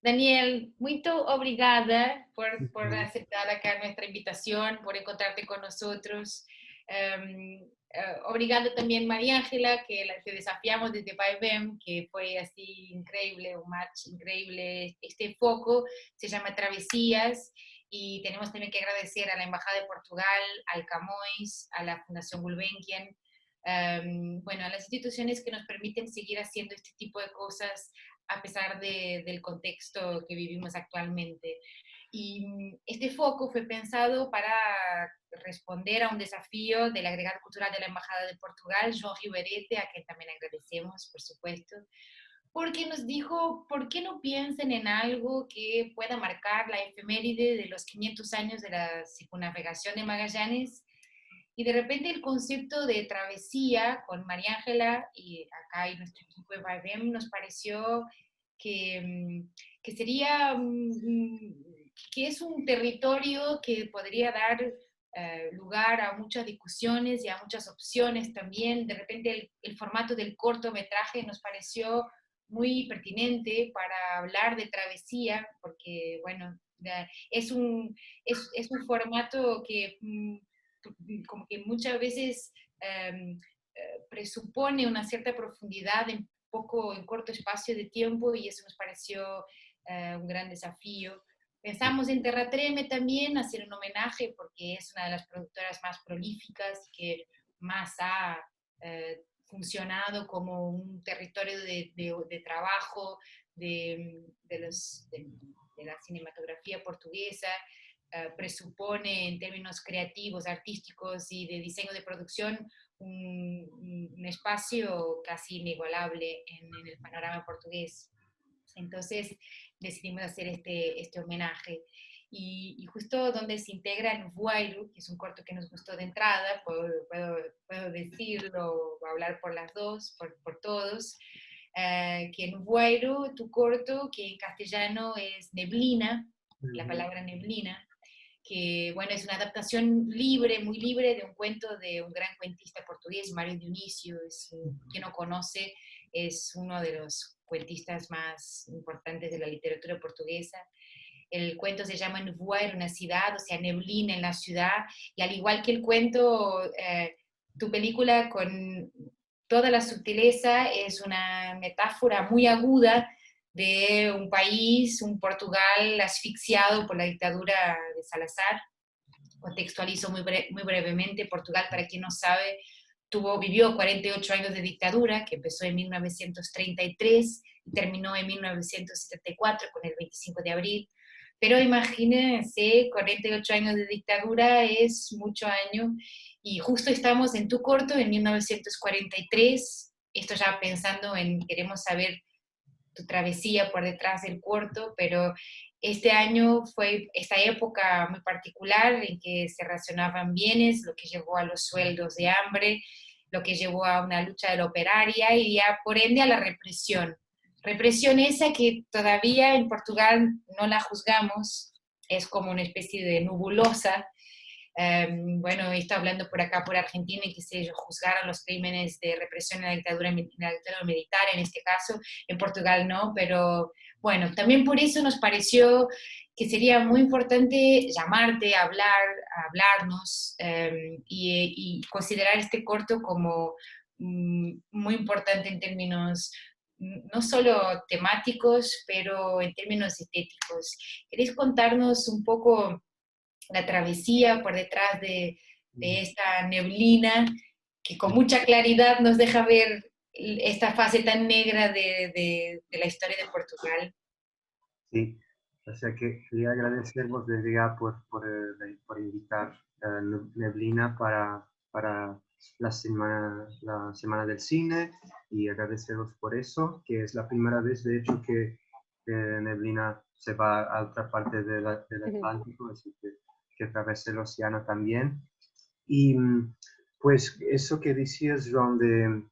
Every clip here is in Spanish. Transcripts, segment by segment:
Daniel, muito obrigada por aceptar acá nuestra invitación, por encontrarte con nosotros. Obrigada también María Ángela, que te desafiamos desde Vaivem, que fue así increíble, un match increíble. Este foco se llama Travesías y tenemos también que agradecer a la Embajada de Portugal, al Camões, a la Fundación Gulbenkian, bueno, a las instituciones que nos permiten seguir haciendo este tipo de cosas a pesar del contexto que vivimos actualmente. Y este foco fue pensado para responder a un desafío del agregado cultural de la Embajada de Portugal, João Riverete, a quien también agradecemos, por supuesto, porque nos dijo, ¿por qué no piensen en algo que pueda marcar la efeméride de los 500 años de la circunnavegación de Magallanes? Y de repente el concepto de travesía con María Ángela y acá y nuestro equipo de Vaivem nos pareció que sería, que es un territorio que podría dar lugar a muchas discusiones y a muchas opciones también. De repente el formato del cortometraje nos pareció muy pertinente para hablar de travesía, porque, bueno, es un formato que como que muchas veces presupone una cierta profundidad en poco, en corto espacio de tiempo y eso nos pareció un gran desafío. Pensamos en Terratreme también, hacer un homenaje porque es una de las productoras más prolíficas que más ha funcionado como un territorio de trabajo de la cinematografía portuguesa. Presupone en términos creativos, artísticos y de diseño de producción un espacio casi inigualable en el panorama portugués. Entonces decidimos hacer este homenaje. Y justo donde se integra en Vuelo, que es un corto que nos gustó de entrada, puedo decirlo, hablar por las dos, por todos, que en Vuelo, tu corto, que en castellano es Neblina, la palabra neblina, que bueno, es una adaptación libre, muy libre, de un cuento de un gran cuentista portugués, Mário Dionísio. Quien no conoce, es uno de los cuentistas más importantes de la literatura portuguesa. El cuento se llama Nevoeiro, una ciudad, o sea, neblina en la ciudad, y al igual que el cuento, tu película con toda la sutileza es una metáfora muy aguda de un país, un Portugal asfixiado por la dictadura de Salazar. Contextualizo muy brevemente. Portugal, para quien no sabe, vivió 48 años de dictadura, que empezó en 1933 y terminó en 1974 con el 25 de abril. Pero imagínense, 48 años de dictadura es mucho año, y justo estamos en tu corto, en 1943, esto ya pensando en, queremos saber tu travesía por detrás del corto, pero este año fue esta época muy particular en que se racionaban bienes, lo que llevó a los sueldos de hambre, lo que llevó a una lucha de la operaria y ya por ende a la represión. Represión esa que todavía en Portugal no la juzgamos, es como una especie de nubulosa. Bueno, está hablando por acá, por Argentina, y que se juzgaron los crímenes de represión en la dictadura militar, en este caso, en Portugal no, pero bueno, también por eso nos pareció que sería muy importante llamarte, a hablarnos y considerar este corto como muy importante en términos no solo temáticos, pero en términos estéticos. ¿Querés contarnos un poco la travesía por detrás de esta neblina que con mucha claridad nos deja ver esta fase tan negra de la historia de Portugal? Sí, o sea que quería agradecervos desde ya por invitar a Neblina para la semana del cine y agradeceros por eso, que es la primera vez de hecho que Neblina se va a otra parte del Atlántico, así que atravesé el océano también. Y pues eso que decías, John, de,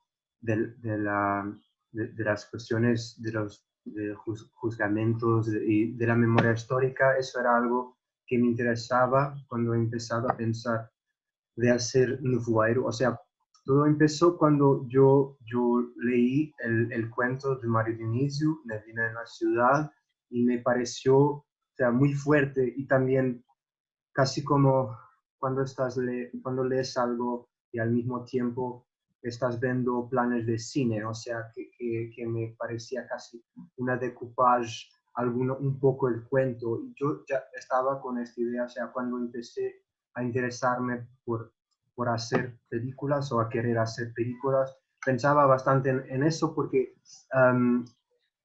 de la, de las cuestiones de juzgamientos y de la memoria histórica, eso era algo que me interesaba cuando he empezado a pensar de hacer Nuvuairo. O sea, todo empezó cuando yo leí el cuento de Mário Dionísio, Neblina en la ciudad, y me pareció, o sea, muy fuerte, y también casi como cuando, cuando lees algo y al mismo tiempo estás viendo planes de cine, o sea, que me parecía casi una decoupage, un poco el cuento. Y yo ya estaba con esta idea, o sea, cuando empecé a interesarme por hacer películas o a querer hacer películas, pensaba bastante en eso porque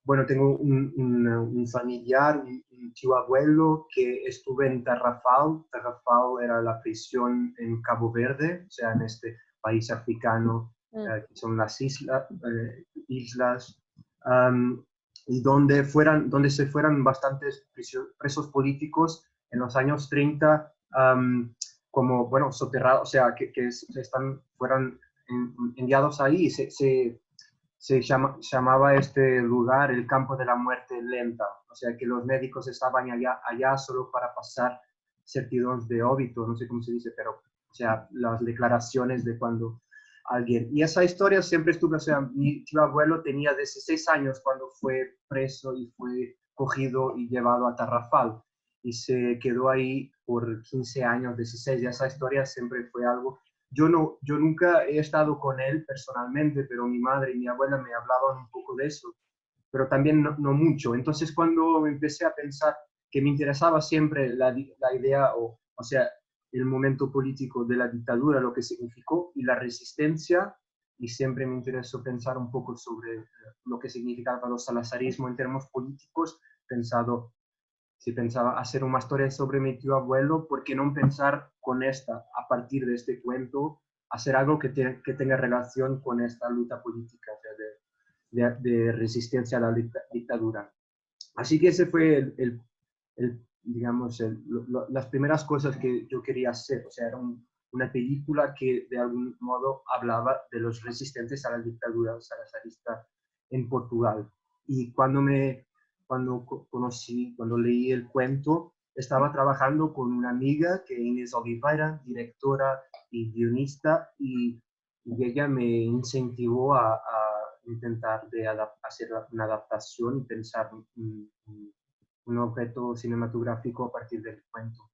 bueno, tengo un familiar, un tío abuelo que estuve en Tarrafal. Tarrafal era la prisión en Cabo Verde, o sea, en este país africano, que son las islas, y donde se fueran bastantes presos políticos en los años 30, como, bueno, soterrados, o sea, que fueran enviados ahí. Llamaba este lugar el campo de la muerte lenta, o sea que los médicos estaban allá solo para pasar certidumbres de óbito, no sé cómo se dice, pero o sea, las declaraciones de cuando alguien... Y esa historia siempre estuvo, o sea, mi tío abuelo tenía 16 años cuando fue preso y fue cogido y llevado a Tarrafal, y se quedó ahí por 15 años, 16, y esa historia siempre fue algo. Yo nunca he estado con él personalmente, pero mi madre y mi abuela me hablaban un poco de eso, pero también no mucho. Entonces, cuando empecé a pensar que me interesaba siempre la idea, o sea, el momento político de la dictadura, lo que significó, y la resistencia, y siempre me interesó pensar un poco sobre lo que significaba los salazarismo en términos políticos, pensado si pensaba hacer una historia sobre mi tío abuelo, ¿por qué no pensar con esta, a partir de este cuento, hacer algo que tenga relación con esta lucha política, o sea, de resistencia a la dictadura? Así que ese fue digamos, las primeras cosas que yo quería hacer. O sea, era una película que de algún modo hablaba de los resistentes a la dictadura salazarista en Portugal. Y cuando leí el cuento, estaba trabajando con una amiga que es Inés Oliveira, directora y guionista, y ella me incentivó a intentar hacer una adaptación y pensar un objeto cinematográfico a partir del cuento.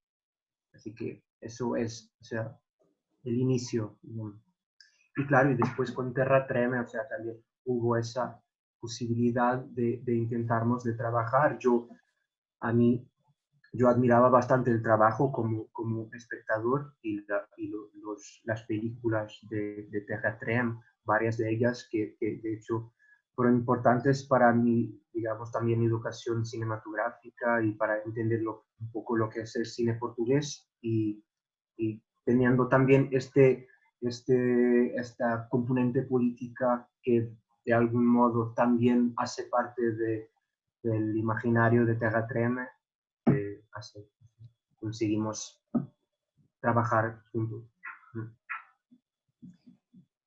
Así que eso es, o sea, el inicio. Y claro, y después con Terra Treme, o sea, también hubo esa posibilidad de intentarnos de trabajar. A mí, yo admiraba bastante el trabajo como espectador, las películas de Terra Trem, varias de ellas que de hecho fueron importantes para mi, digamos, también educación cinematográfica y para entender un poco lo que es el cine portugués, y teniendo también esta componente política que de algún modo también hace parte del imaginario de Terra Treme, así conseguimos trabajar juntos.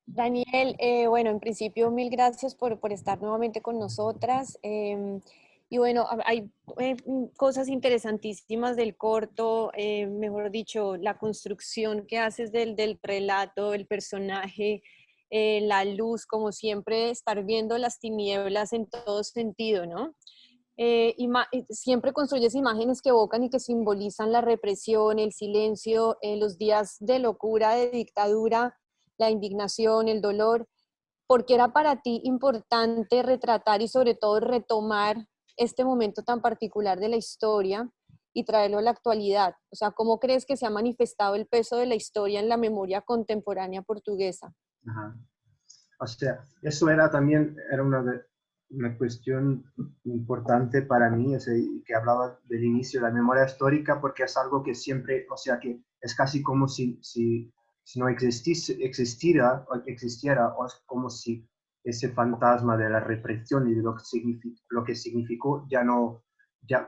Daniel, bueno, en principio mil gracias por estar nuevamente con nosotras. Y bueno, hay cosas interesantísimas del corto, mejor dicho, la construcción que haces del relato, el personaje, la luz, como siempre, estar viendo las tinieblas en todo sentido, ¿no? Siempre construyes imágenes que evocan y que simbolizan la represión, el silencio, los días de locura, de dictadura, la indignación, el dolor. ¿Por qué era para ti importante retratar y sobre todo retomar este momento tan particular de la historia y traerlo a la actualidad? O sea, ¿cómo crees que se ha manifestado el peso de la historia en la memoria contemporánea portuguesa? Ajá. O sea, eso era también una cuestión importante para mí, que hablaba del inicio de la memoria histórica, porque es algo que siempre, o sea, que es casi como si no existiera, o es como si ese fantasma de la represión y de lo que significó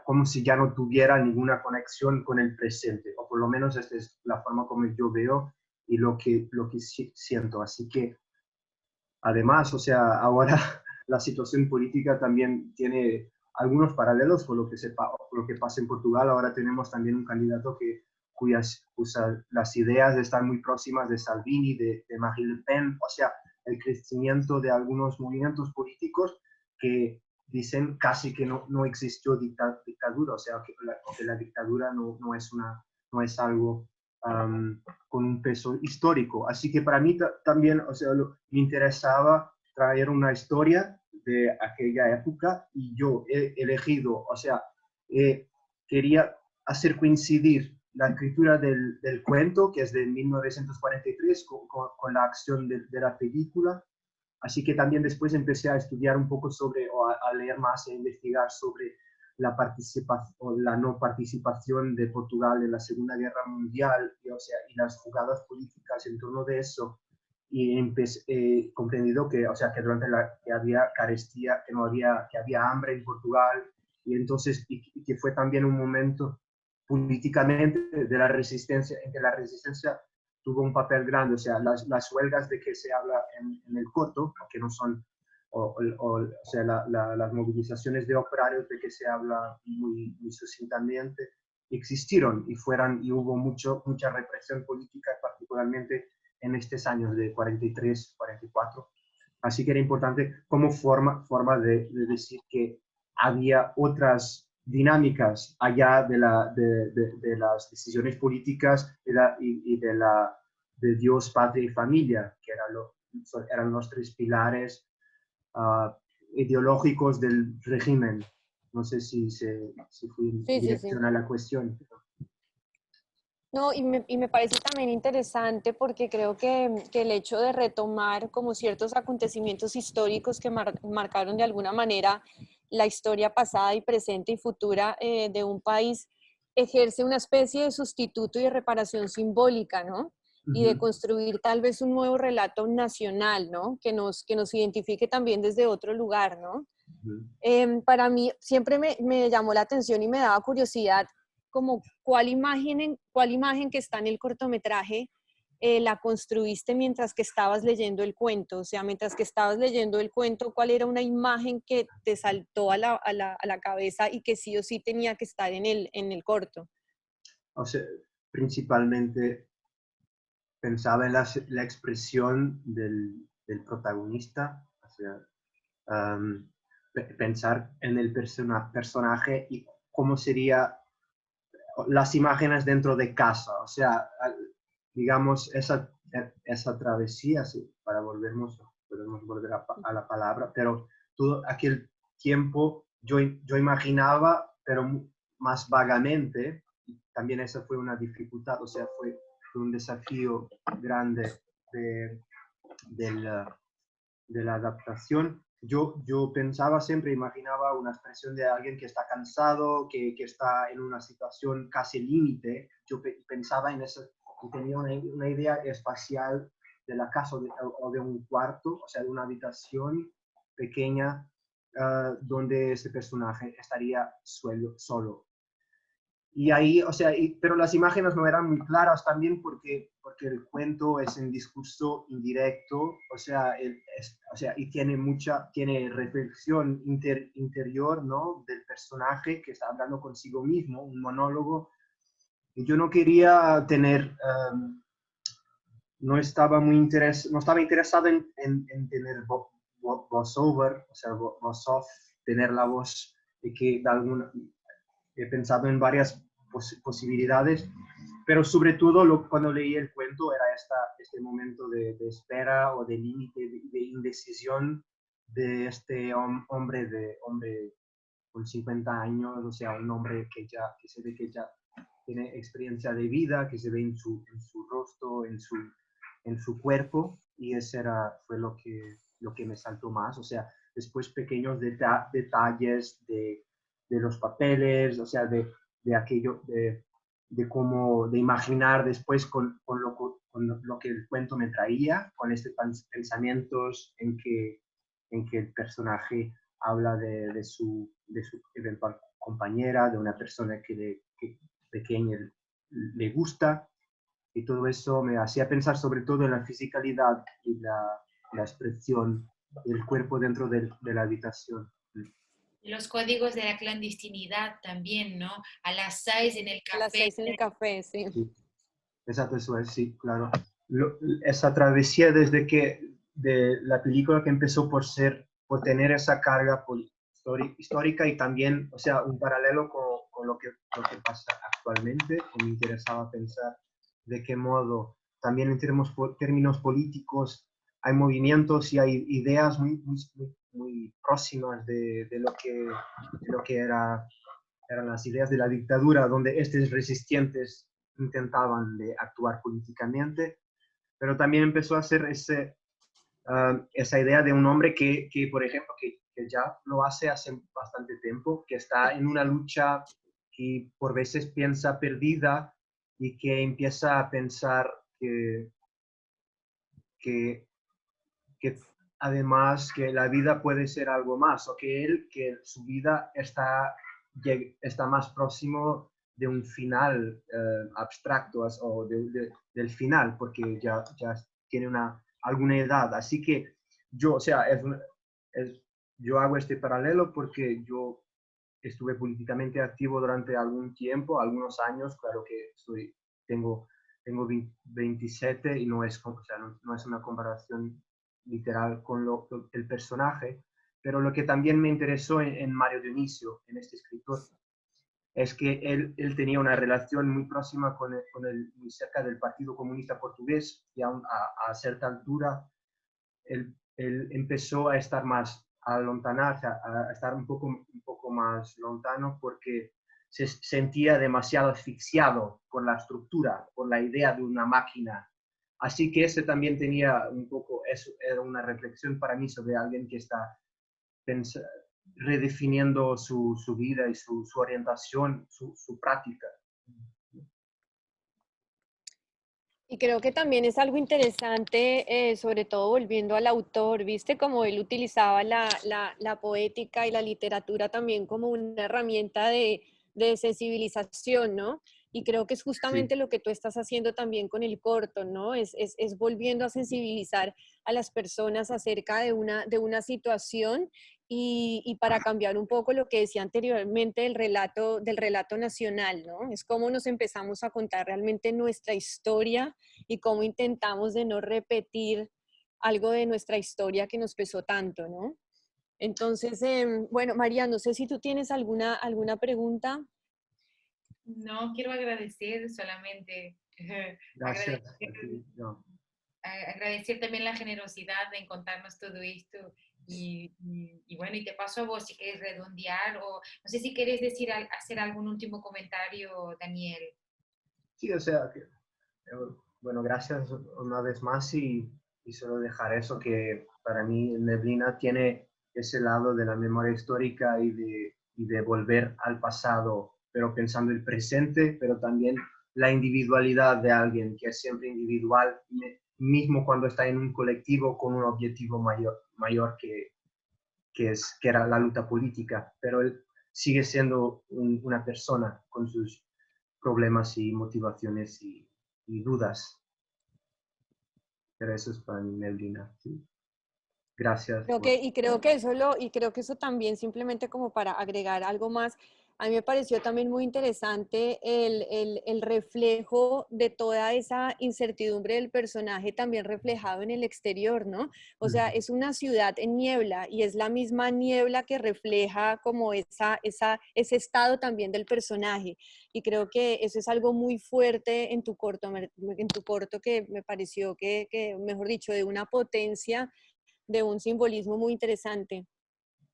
como si ya no tuviera ninguna conexión con el presente, o por lo menos esta es la forma como yo veo y lo que siento. Así que además, o sea, ahora la situación política también tiene algunos paralelos con lo que pasa en Portugal. Ahora tenemos también un candidato las ideas están muy próximas de Salvini, de Marine Le Pen. O sea, el crecimiento de algunos movimientos políticos que dicen casi que no existió dictadura, o sea, que la dictadura no es algo con un peso histórico. Así que para mí también, o sea, me interesaba traer una historia de aquella época y yo he elegido, o sea, quería hacer coincidir la escritura del cuento, que es de 1943, con la acción de la película. Así que también después empecé a estudiar un poco sobre, o a leer más e investigar sobre la participación o la no participación de Portugal en la Segunda Guerra Mundial, o sea, y las jugadas políticas en torno de eso. Y he comprendido que, o sea, que durante que había carestía, que había hambre en Portugal, y entonces, y que fue también un momento políticamente de la resistencia, en que la resistencia tuvo un papel grande, o sea, las huelgas de que se habla en el corto, que no son, o sea, las movilizaciones de operarios de que se habla muy sucintamente, existieron y hubo mucha represión política, particularmente en estos años de 43, 44. Así que era importante como forma de decir que había otras dinámicas allá de las decisiones políticas de Dios, patria y familia, que eran los tres pilares ideológicos del régimen. No sé si fui en Sí, sí, sí. dirección a la cuestión. No, y me parece también interesante porque creo que el hecho de retomar como ciertos acontecimientos históricos que marcaron de alguna manera la historia pasada y presente y futura de un país ejerce una especie de sustituto y de reparación simbólica, ¿no? Y de construir tal vez un nuevo relato nacional, ¿no? Que nos identifique también desde otro lugar, ¿no? Para mí siempre me llamó la atención y me daba curiosidad como cuál imagen que está en el cortometraje la construiste mientras que estabas leyendo el cuento, o sea, mientras que estabas leyendo el cuento, cuál era una imagen que te saltó a la cabeza y que sí o sí tenía que estar en el corto. O sea, principalmente pensaba en la expresión del protagonista, o sea, pensar en el personaje y cómo sería las imágenes dentro de casa, o sea, digamos, esa travesía, sí, podemos volver a la palabra, pero todo aquel tiempo yo imaginaba, pero más vagamente, y también esa fue una dificultad, o sea, fue un desafío grande de la adaptación. Yo pensaba siempre, imaginaba una expresión de alguien que está cansado, que está en una situación casi límite. Yo pensaba en eso y tenía una idea espacial de la casa o de un cuarto, o sea, de una habitación pequeña donde ese personaje estaría solo. Y ahí, o sea, pero las imágenes no eran muy claras también porque el cuento es un discurso indirecto, o sea, y tiene reflexión interior, ¿no? Del personaje que está hablando consigo mismo, un monólogo. Y yo no quería tener, no estaba interesado en tener voiceover, o sea, voz off, tener la voz de que de alguna he pensado en varias posibilidades, pero sobre todo cuando leí el cuento era este momento de espera o de límite, de indecisión de este hombre con 50 años, o sea, un hombre que se ve que ya tiene experiencia de vida, que se ve en su rostro, en su cuerpo, y ese fue lo que me saltó más, o sea, después pequeños detalles de los papeles, o sea, de aquello, de cómo, de imaginar después con lo que el cuento me traía, con estos pensamientos en que el personaje habla de su eventual compañera, de una persona que pequeña le gusta, y todo eso me hacía pensar sobre todo en la fisicalidad y la expresión del cuerpo dentro de la habitación. Los códigos de la clandestinidad también, ¿no? A las 6 en el A las café. 6 en el café, sí. Sí, exacto, eso es, sí, claro. Esa travesía de la película que empezó por tener esa carga histórica y también, o sea, un paralelo con lo que pasa actualmente. Me interesaba pensar de qué modo también en términos políticos hay movimientos y hay ideas muy próximas de lo que eran las ideas de la dictadura, donde estos resistentes intentaban de actuar políticamente, pero también empezó a ser esa idea de un hombre que por ejemplo, que ya lo hace bastante tiempo, que está en una lucha que por veces piensa perdida y que empieza a pensar que, que además que la vida puede ser algo más, o que su vida está más próximo de un final abstracto o del final, porque ya tiene alguna edad. Así que yo, o sea, yo hago este paralelo porque yo estuve políticamente activo durante algún tiempo, algunos años, claro que tengo 27 y o sea, no es una comparación literal con el personaje, pero lo que también me interesó en Mario Dionisio, en este escritor, es que él tenía una relación muy próxima muy cerca del Partido Comunista Portugués y a cierta altura él empezó a estar a lontanarse, a estar un poco más lontano porque se sentía demasiado asfixiado por la estructura, por la idea de una máquina. Así que ese también tenía un poco, eso era una reflexión para mí sobre alguien que está redefiniendo su vida y su orientación, su práctica. Y creo que también es algo interesante, sobre todo volviendo al autor, ¿viste? Como él utilizaba la poética y la literatura también como una herramienta de sensibilización, ¿no? Y creo que es Sí, justamente lo que tú estás haciendo también con el corto, ¿no? Es volviendo a sensibilizar a las personas acerca de una situación y para cambiar un poco lo que decía anteriormente del relato nacional, ¿no? Es cómo nos empezamos a contar realmente nuestra historia y cómo intentamos de no repetir algo de nuestra historia que nos pesó tanto, ¿no? Entonces, bueno, María, no sé si tú tienes alguna pregunta. No, quiero agradecer solamente, gracias agradecer, a ti. No. agradecer también la generosidad de contarnos todo esto. Y bueno, y te paso a vos si quieres redondear o no sé si quieres hacer algún último comentario, Daniel. Sí, o sea, bueno, gracias una vez más y solo dejar eso que para mí Neblina tiene ese lado de la memoria histórica y de volver al pasado, pero pensando el presente, pero también la individualidad de alguien que es siempre individual, mismo cuando está en un colectivo con un objetivo mayor que era la lucha política, pero él sigue siendo una persona con sus problemas y motivaciones y dudas. Pero eso es para mí, Melvina. Sí. Gracias Creo por... que, y creo que eso también, simplemente como para agregar algo más, a mí me pareció también muy interesante el reflejo de toda esa incertidumbre del personaje también reflejado en el exterior, ¿no? O sea, es una ciudad en niebla y es la misma niebla que refleja como ese estado también del personaje. Y creo que eso es algo muy fuerte en tu corto que me pareció que mejor dicho, de una potencia de un simbolismo muy interesante.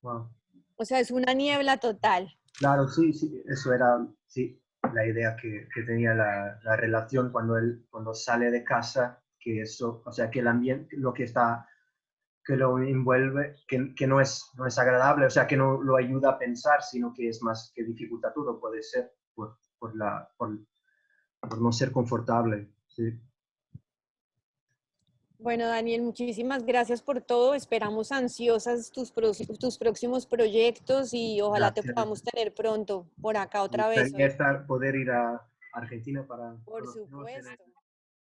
Wow. O sea, es una niebla total. Claro, sí, sí, eso era sí, la idea que tenía la relación cuando sale de casa, que eso, o sea, que el ambiente, que lo envuelve, que no es agradable, o sea, que no lo ayuda a pensar, sino que es más que dificulta todo, puede ser por no ser confortable. Sí. Bueno, Daniel, muchísimas gracias por todo. Esperamos ansiosas tus próximos proyectos y ojalá te Gracias. podamos tener pronto por acá Me otra vez. gustaría poder ir a Argentina para Por conocernos en supuesto.